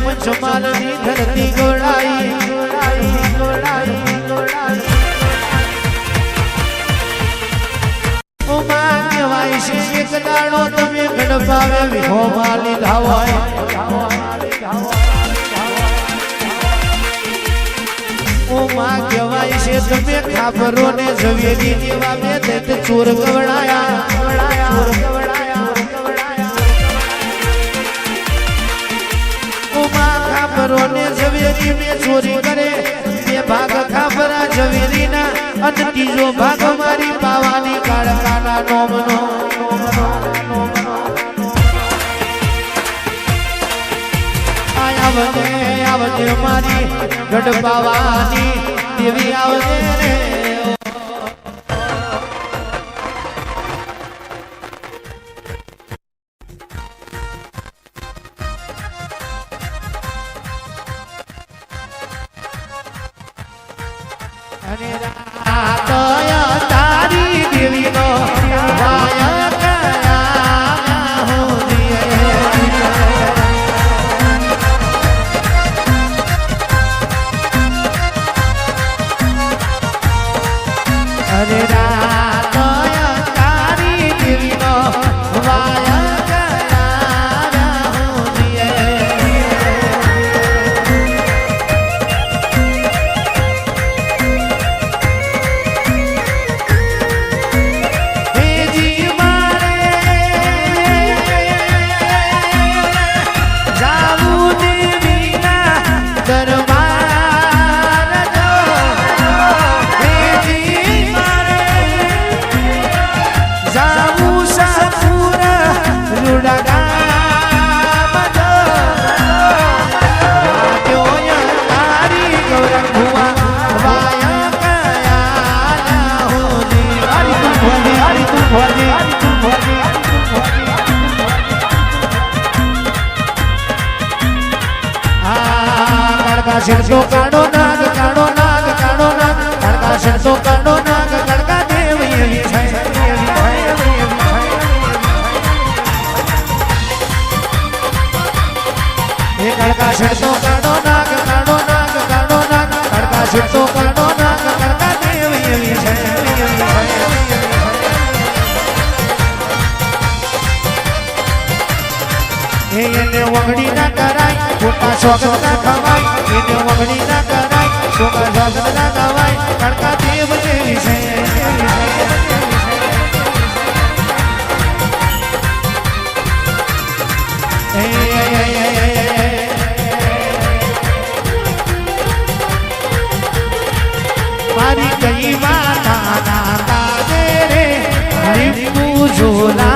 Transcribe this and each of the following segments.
पंचमालनी धरती गोड़ाई उमा कहेवाय छे एक दाड़ो तमे गणपावे विहो माली धावाय उमा कहेवाय छे तमे खापरो ने झवेरी जेवा बे देत चोर गवड़ाया उमा खापरो ने झवेरी में चोरी करे बे भाग खापरा झवेरी ना अन तीजो भाग मारी पावानी काळकाना नोमनो आवजे मारी गढ़ पावानी देवी आवजे रे अरे रात तारी देवी नो वाया कया हो दिए अरे रात तारी देवी नो वाया कया हो दिए सिरसो काड़ो नाग काड़ो नाग काड़ो नाग कड़का सिरसो काड़ो नाग कड़का देव यही है ये कड़का सिरसो काड़ो नाग काड़ो नाग काड़ो नाग कड़का सिरसो काड़ो नाग कड़का देव यही है ये वंगड़ी ना कराई छोटा स्वागत ना खवाई ये वंगड़ी ना कराई छोटा स्वागत ना खवाई कड़का देव देवी से मारी कई माता नाता दे रे हरि पूजोला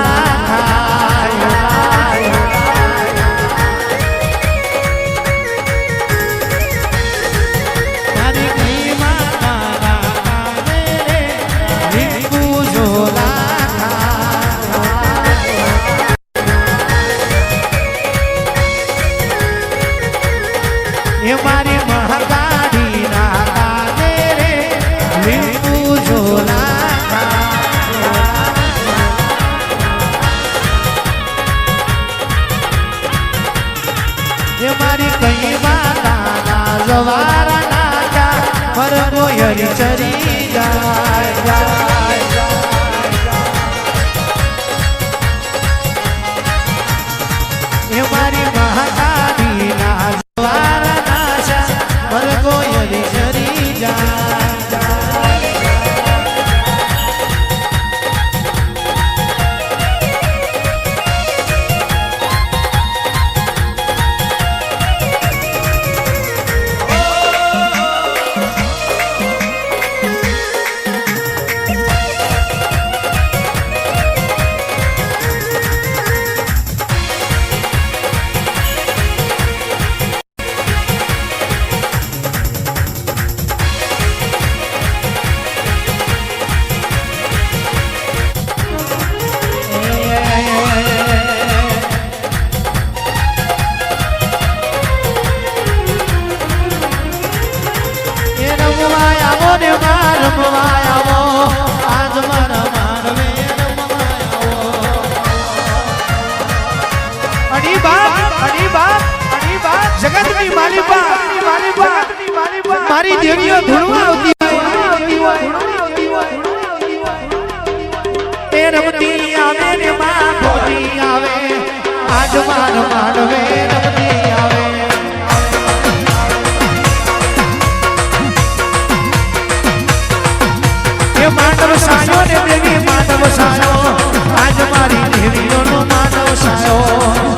मारी महाकाली नाता तेरे लिंबू झोला ये मारी कई माता ना जवारा नाचा पर गोयरी चरी जाए ये मारी महाकाली ना यदि चरी जा अड़ी बात મારી દેવીઓ ધૂળવા આવતી હોય એ રમતી આવે ને માં ભોજી આવે આજ માન માનવે રમતી આવે એ માનવ સાયો ને દેવી માનવ સાયો આજ મારી દેવીઓનો માનવ સાયો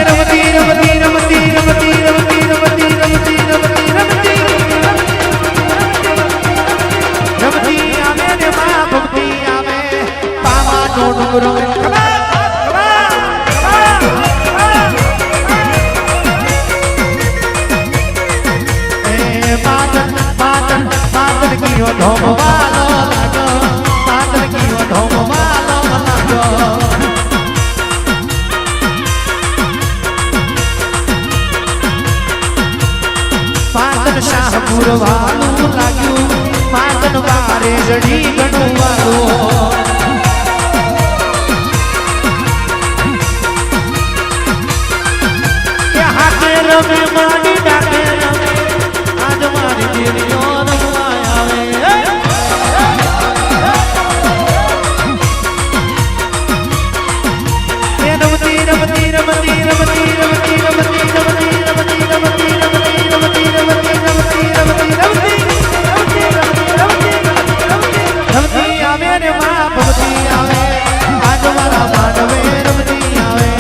રમતી રમતી રમતી રમતી રમતી રમતી રમતી રમતી રમતી રમતી આવે ને માં ભક્તિ આવે પાવાનો ડુંગરો માતન કીઓ ઢોમવાલો લાગો માતન કીઓ ઢોમવાલો લાગો માતન શાહપુર વાલું લાગ્યું માતન વારે જડી ગણું વાલું હાથે રમે માડી ડાકે રમે આજ મારી દેવીઓ રમવા આવે રમતી રમતી રમતી રમતી રમતી રમતી રમતી રમતી રમતી રમતી આવે ને માં ભક્તિ આવે આજ મારા માનવે રમતી આવે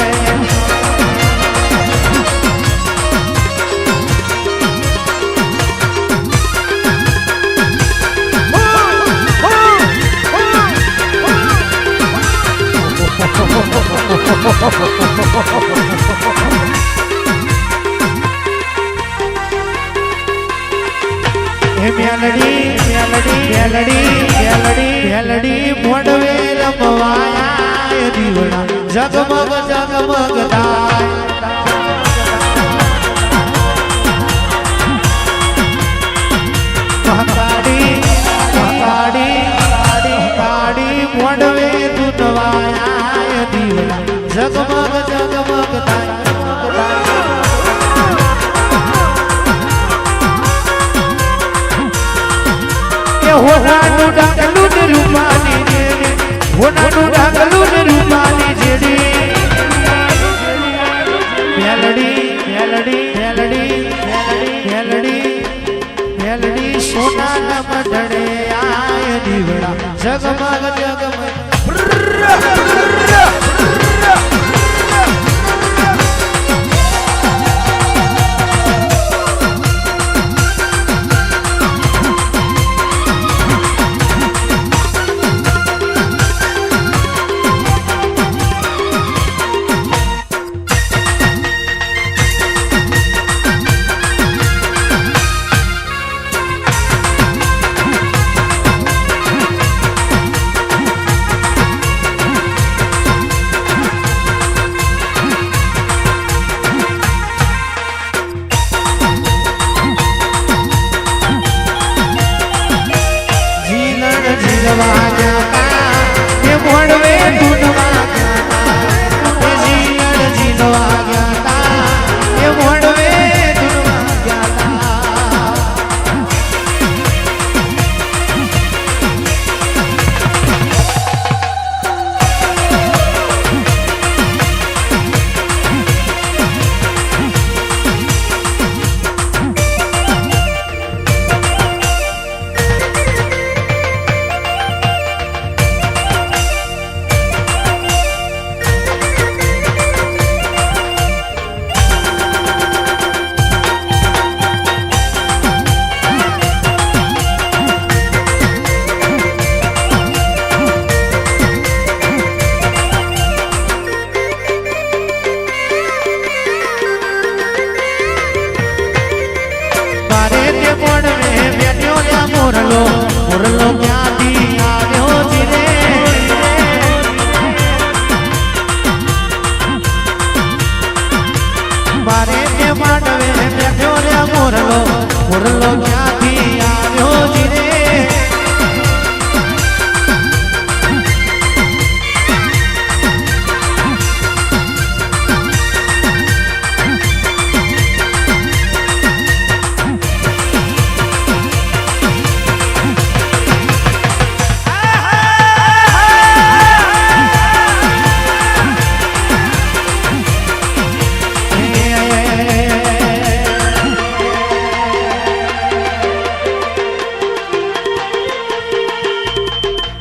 મેલડી મોડવે રમવાયા દીવડા જગમગ જગમગ થાય કાડી મોડવે દૂધવાયા દીવડા જગમગ જગમગ થાય હોનાનું ડાકલું ને રૂપાની જેડી હોનાનું ડાકલું ને રૂપાની જેડી મેલડી મેલડી મેલડી મેલડી મેલડી સોનાના મઢડે આય દીવડા જગમગ જગમગ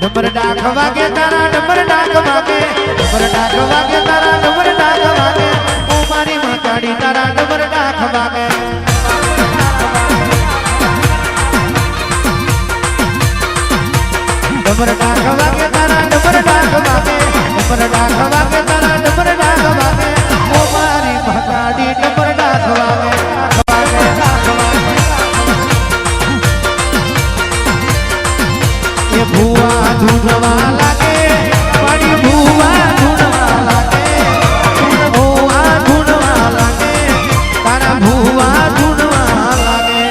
ડમર ડાક વાગે તારા ડમર ડાક વાગે ડમર ડાક વાગે તારા ડમર ડાક વાગે ઓ મારી માતાડી તારા ડમર ડાક વાગે ડમર ડાક વાગે તારા ડમર ડાક વાગે ડમર ડાક વાગે તારા ડમર ડાક વાગે ઓ મારી માતાડી ડમર ડાક વાગે એ ભુવા ધૂનવા લાગે મારી ભુવા ધૂનવા લાગે ભુવા ધૂનવા લાગે તારા ભુવા ધૂનવા લાગે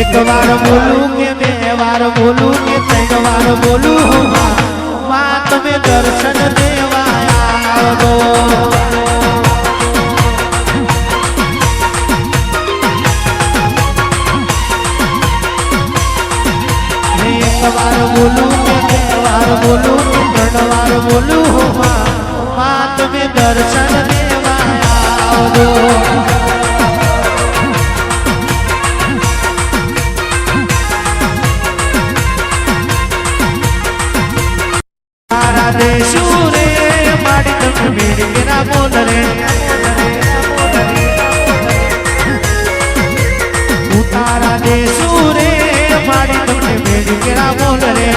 एक बार बोलूं के मैं बार बोलूं के तीन बार बोलूं मां तुम्हें दर्शन देवाया दो एक बार बोलूं के तीन बार बोलूं के तीन बार बोलूं मां तुम्हें दर्शन देवाया दो सूरे माड़ी तुम मेरे मेरा बोल रे उतारा दे सूरे माड़ी तुम मेरे मेरा बोल रे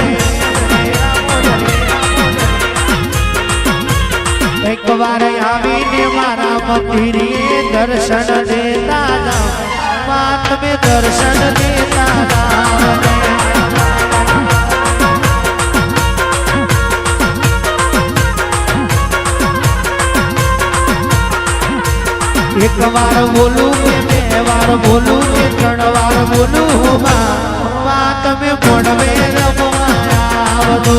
एक बार आवी ने मारा मंदिरे दर्शन देता ना मात में दर्शन देता ना एक बार बोलूं के બે વાર બોલું કે ત્રણ વાર બોલું માં તમે મોઢવે રમવા આવજો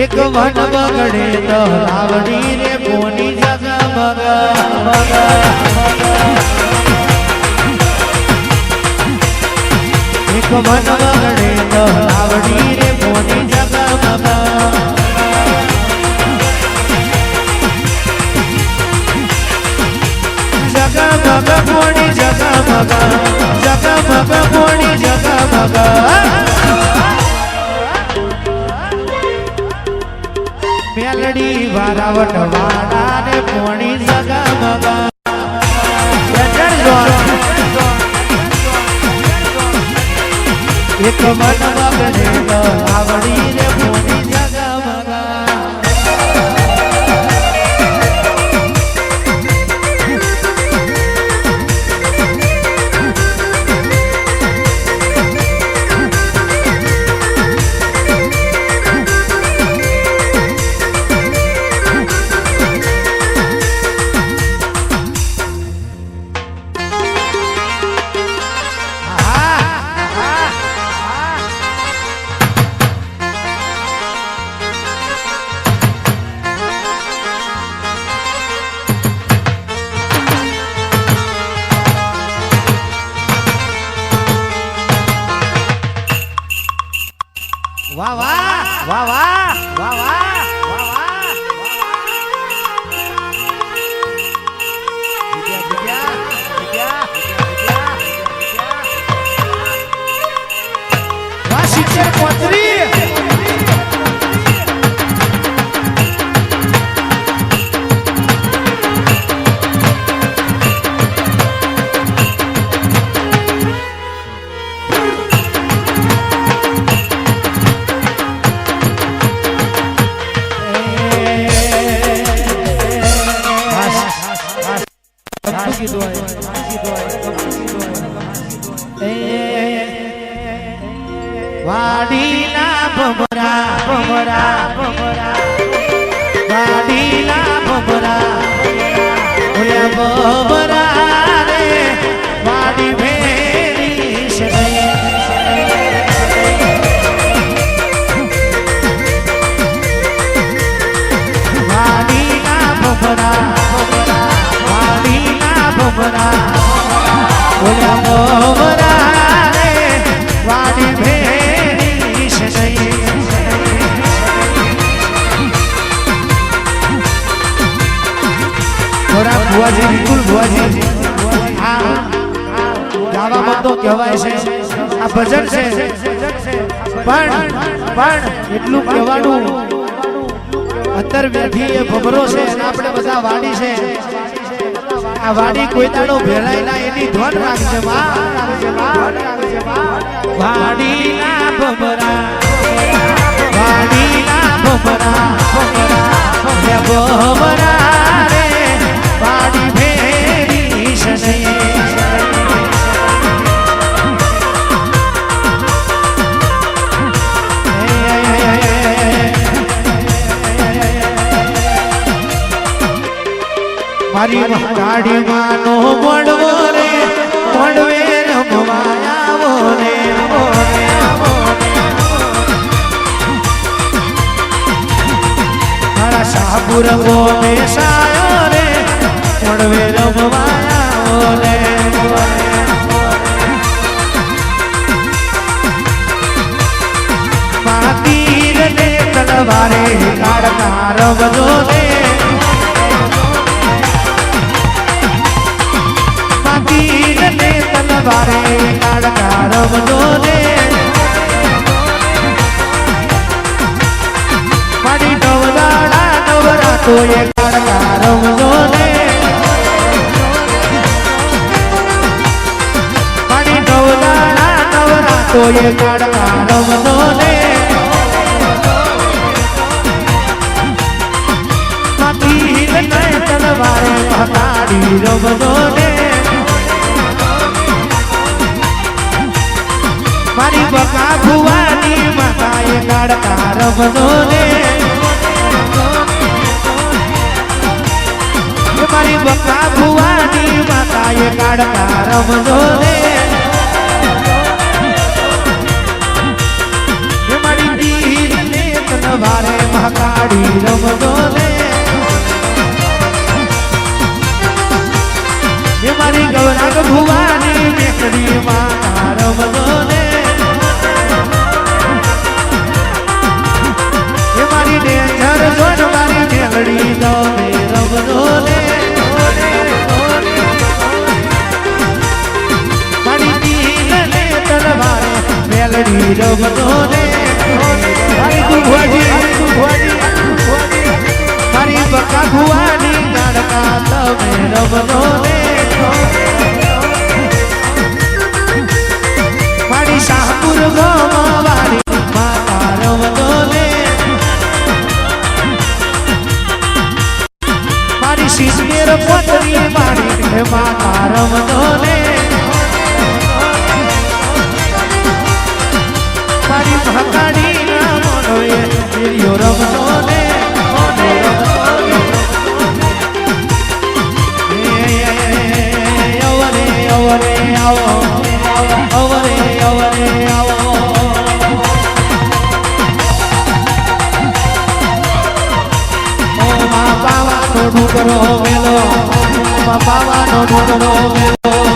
एक वन बगड़े तो लावड़ी रे बोनी जगमग एक वन बगड़े तो लावड़ी रे बोनी जगमग जगमग बोनी जगमग जगमग बोनी जगमग मेलडी वारावट वाड़ा ने पोणी जगमग एक मन बगड़े तो आवड़ी रे पोणी जगमग વાહ વાહ વાહ વાહ વાહ વાહ વાહ શિક્ષક કોતરી વાડીના ભમરા ભમરા ભમરા વાડીના ભમરા ઓલા ભમરા રે વાડી ભેરી છે વાડીના ભમરા વાડીના ભમરા ઓલા ભમરા રે વાડી ભેરી ભુવાજી વિપુલ ભુવાજી આ ગાવામાં તો કહેવાય છે આ ભજન છે પણ એટલું કહેવાનું અંદર બેઠી એ ભમરો છે અને આપણે બધા વાડી છે આ વાડી કોઈ દાડો ભેળાય ના એની ધ્વન રાખજે વાડીના ભમરા વાડીના ભમરા ભમરા રે વાડી ભેરી છે મારી ગાડીમાં નો મોડવો રે મોડવે રમવાયાવો રે મારા શાહપુર ગોમે સાયો રે મોડવે રમવાયાવો રે માતીર ને તલવારે કાળકા રમજો રે તલવારે કાળકા રમજો રે મારી નવદાડા નવરાતો એ કાળકા રમજો રે મારી નવદાડા નવરાતો એ કાળકા રમજો રે માતી તલવારે પહાડી રમજો રે મારી બકા ભુવાની માતાએ કાળકા રમજો રે મારી બકા ભુવાની માતાએ કાળકા રમજો રે મારી દીર ને તલવારે મહાકાળી રમજો રે મારી ગૌરાગ ભુવાની મેકડી માતા રમજો રે મારી ડેન્જર જોન મારી મેલડી દો રે રમજો રે મારી દીલ ને તલવારે મેલડી રમજો રે મારી ભુવાજી મારી બકા ભુવાની ગાડકા તમે રમજો રે મારી શાહપુર ગોમવાળી માતા રમજો રે મારી શિશમેર પોતરી મારી માતા રમજો રે મારી મહાકાળી ના મોનોએ વીર્યો રમજો રે અવરે આવો અવરે અવરે આવો ઓ મા બાવાનો ડુંગરો મેલો મા બાવાનો ડુંગરો મેલો